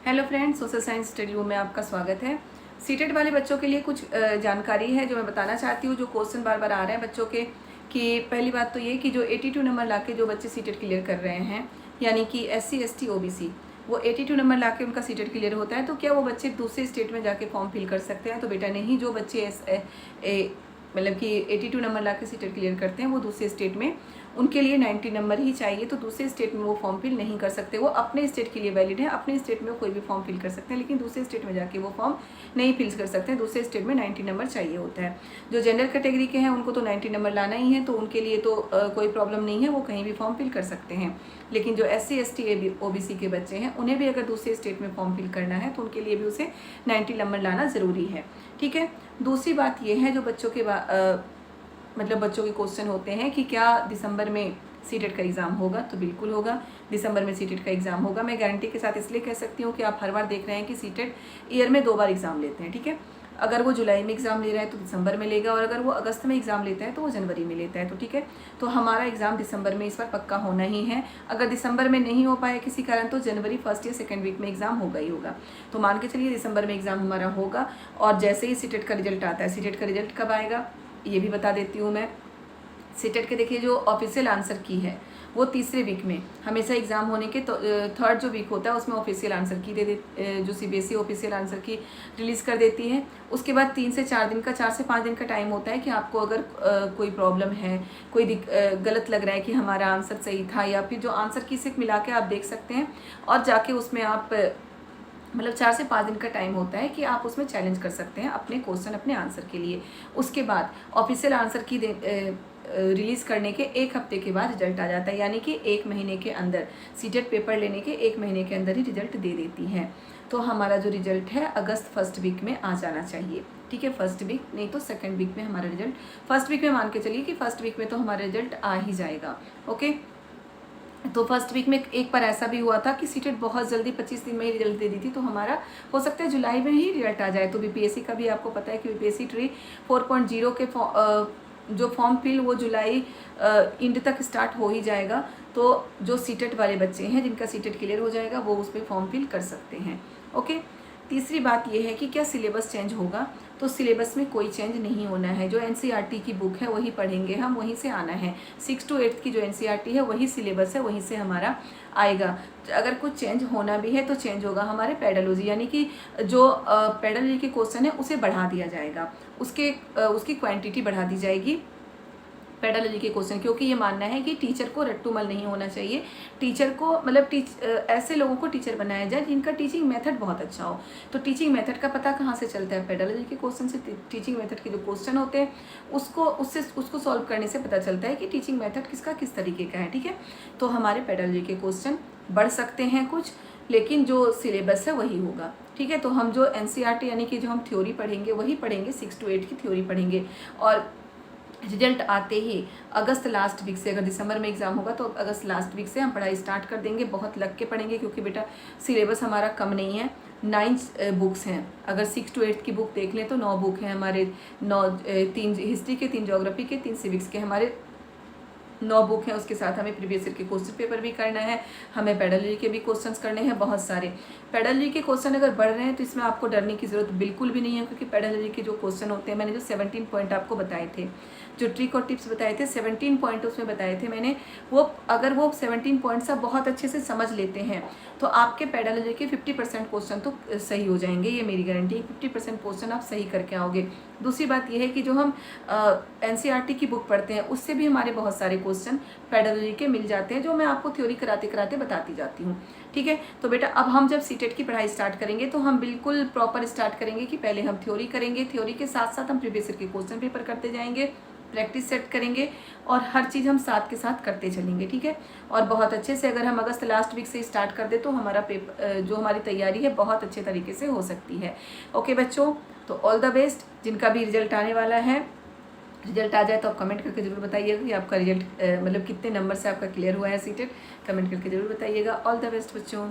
Hello friends, social science study room में आपका स्वागत है। सीटेट वाले बच्चों के लिए कुछ जानकारी है जो मैं बताना चाहती हूँ। जो क्वेश्चन बार बार आ रहे हैं बच्चों के कि पहली बात तो ये कि जो 82 नंबर लाके जो बच्चे सीटेट क्लियर कर रहे हैं, यानी कि SC ST OBC, वो 82 नंबर लाके उनका सीटेट क्लियर होता है, तो क्या वो बच्चे दूसरे स्टेट में जाके फॉर्म फिल कर सकते हैं? तो बेटा नहीं। जो बच्चे मतलब कि 82 नंबर ला के सीटेट क्लियर करते हैं वो दूसरे स्टेट में, उनके लिए 90 नंबर ही चाहिए, तो दूसरे स्टेट में वो फॉर्म फिल नहीं कर सकते। वो अपने स्टेट के लिए वैलिड है, अपने स्टेट में वो कोई भी फॉर्म फिल कर सकते हैं, लेकिन दूसरे स्टेट में जाके वो फॉर्म नहीं फिल कर सकते हैं। दूसरे स्टेट में 90 नंबर चाहिए होता है। जो जनरल कैटेगरी के हैं उनको तो 90 नंबर लाना ही है, तो उनके लिए तो कोई प्रॉब्लम नहीं है, वो कहीं भी फॉर्म फिल कर सकते हैं। लेकिन जो SC ST OBC के बच्चे हैं उन्हें भी अगर दूसरे स्टेट में फॉर्म फिल करना है तो उनके लिए भी उसे 90 नंबर लाना ज़रूरी है। ठीक है। दूसरी बात यह है, जो बच्चों के मतलब बच्चों के क्वेश्चन होते हैं कि क्या दिसंबर में सीटेट का एग्ज़ाम होगा? तो बिल्कुल होगा, दिसंबर में सीटेट का एग्ज़ाम होगा। मैं गारंटी के साथ इसलिए कह सकती हूँ कि आप हर बार देख रहे हैं कि सीटेट ईयर में 2 बार एग्ज़ाम लेते हैं। ठीक है। अगर वो जुलाई में एग्ज़ाम ले रहा है तो दिसंबर में लेगा, और अगर वो अगस्त में एग्ज़ाम लेता है तो वो जनवरी में लेता है। तो ठीक है, तो हमारा एग्ज़ाम दिसंबर में इस बार पक्का होना ही है। अगर दिसंबर में नहीं हो पाया किसी कारण तो जनवरी फर्स्ट या सेकेंड वीक में एग्ज़ाम होगा ही होगा। तो मान के चलिए दिसंबर में एग्ज़ाम हमारा होगा। और जैसे ही सीटेट का रिजल्ट आता है, सीटेट का रिजल्ट कब आएगा ये भी बता देती हूँ मैं। सीटेट के देखिए जो ऑफिशियल आंसर की है वो तीसरे वीक में, हमेशा एग्ज़ाम होने के तो थर्ड जो वीक होता है उसमें ऑफिशियल आंसर की जो CBSE ऑफिशियल आंसर की रिलीज़ कर देती है। उसके बाद 3 से 4 दिन का, 4 से 5 दिन का टाइम होता है कि आपको अगर कोई प्रॉब्लम है, कोई गलत लग रहा है कि हमारा आंसर सही था, या फिर जो आंसर की से मिला के आप देख सकते हैं और जाके उसमें आप मतलब 4 से 5 दिन का टाइम होता है कि आप उसमें चैलेंज कर सकते हैं अपने क्वेश्चन, अपने आंसर के लिए। उसके बाद ऑफिशियल आंसर की रिलीज़ करने के 1 हफ्ते के बाद रिजल्ट आ जाता है, यानी कि 1 महीने के अंदर, सीटेट पेपर लेने के 1 महीने के अंदर ही रिजल्ट दे देती है। तो हमारा जो रिजल्ट है अगस्त फर्स्ट वीक में आ जाना चाहिए। ठीक है, फर्स्ट वीक नहीं तो सेकेंड वीक में हमारा रिजल्ट, फर्स्ट वीक में मान के चलिए कि फर्स्ट वीक में तो हमारा रिजल्ट आ ही जाएगा। ओके। तो फर्स्ट वीक में एक बार ऐसा भी हुआ था कि सीटेट बहुत जल्दी 25 दिन में ही रिजल्ट दे दी थी, तो हमारा हो सकता है जुलाई में ही रिजल्ट आ जाए। तो BPSC का भी आपको पता है कि BPSC ट्री 4.0 के जो फॉर्म फिल वो जुलाई एंड तक स्टार्ट हो ही जाएगा। तो जो सीटेट वाले बच्चे हैं जिनका सीटेट क्लियर हो जाएगा वो उस पर फॉर्म फिल कर सकते हैं। ओके। तीसरी बात यह है कि क्या सिलेबस चेंज होगा? तो सिलेबस में कोई चेंज नहीं होना है। जो NCERT की बुक है वही पढ़ेंगे हम, वहीं से आना है। 6 to 8 की जो NCERT है वही सिलेबस है, वहीं से हमारा आएगा। अगर कुछ चेंज होना भी है तो चेंज होगा हमारे पेडालॉजी, यानी कि जो पेडालॉजी के क्वेश्चन है उसे बढ़ा दिया जाएगा, उसकी क्वांटिटी बढ़ा दी जाएगी पेडालॉजी के क्वेश्चन, क्योंकि ये मानना है कि टीचर को रट्टूमल नहीं होना चाहिए। टीचर को मतलब ऐसे लोगों को टीचर बनाया जाए जिनका टीचिंग मेथड बहुत अच्छा हो। तो टीचिंग मेथड का पता कहाँ से चलता है? पेडालॉजी के क्वेश्चन से। टीचिंग मेथड के जो क्वेश्चन होते हैं उसको सॉल्व करने से पता चलता है कि टीचिंग मेथड किसका किस तरीके का है। ठीक है, तो हमारे पेडालॉजी के क्वेश्चन बढ़ सकते हैं कुछ, लेकिन जो सिलेबस है वही होगा। ठीक है, तो हम जो NCERT यानी कि जो हम थ्योरी पढ़ेंगे वही पढ़ेंगे, 6 to 8 की थ्योरी पढ़ेंगे। और रिजल्ट आते ही अगस्त लास्ट वीक से, अगर दिसंबर में एग्ज़ाम होगा तो अगस्त लास्ट वीक से हम पढ़ाई स्टार्ट कर देंगे। बहुत लग के पढ़ेंगे क्योंकि बेटा सिलेबस हमारा कम नहीं है, 9 बुक्स हैं। अगर 6 to 8 की बुक देख लें तो 9 बुक हैं हमारे, 3 हिस्ट्री के, 3 ज्योग्राफी के, 3 सिविक्स के, हमारे 9 बुक हैं। उसके साथ हमें प्रीवियस ईयर के क्वेश्चन पेपर भी करना है, हमें पेडालॉजी के भी क्वेश्चंस करने हैं बहुत सारे। पेडालॉजी के क्वेश्चन अगर बढ़ रहे हैं तो इसमें आपको डरने की ज़रूरत बिल्कुल भी नहीं है, क्योंकि पेडालॉजी के जो क्वेश्चन होते हैं, मैंने जो 17 पॉइंट आपको बताए थे, जो ट्रिक और टिप्स बताए थे, 17 पॉइंट उसमें बताए थे मैंने, अगर वो 17 पॉइंट्स आप बहुत अच्छे से समझ लेते हैं तो आपके पेडालॉजी के 50% क्वेश्चन तो सही हो जाएंगे, ये मेरी गारंटी है। 50% क्वेश्चन आप सही करके आओगे। दूसरी बात यह है कि जो हम NCERT की बुक पढ़ते हैं उससे भी हमारे बहुत सारे क्वेश्चन पेडालॉजी के मिल जाते हैं, जो मैं आपको थ्योरी कराते कराते बताती जाती हूँ। ठीक है, तो बेटा अब हम जब सीटेट की पढ़ाई स्टार्ट करेंगे तो हम बिल्कुल प्रॉपर स्टार्ट करेंगे कि पहले हम थ्योरी करेंगे, थ्योरी के साथ साथ हम प्रीवियस ईयर के क्वेश्चन पेपर करते जाएंगे, प्रैक्टिस सेट करेंगे, और हर चीज़ हम साथ के साथ करते चलेंगे। ठीक है, और बहुत अच्छे से अगर हम अगस्त लास्ट वीक से स्टार्ट कर दे तो हमारा पेपर, जो हमारी तैयारी है, बहुत अच्छे तरीके से हो सकती है। ओके बच्चों, तो ऑल द बेस्ट। जिनका भी रिजल्ट आने वाला है, रिजल्ट आ जाए तो आप कमेंट करके ज़रूर बताइएगा कि आपका रिजल्ट मतलब कितने नंबर से आपका क्लियर हुआ है सीटेट, कमेंट करके ज़रूर बताइएगा। ऑल द बेस्ट बच्चों।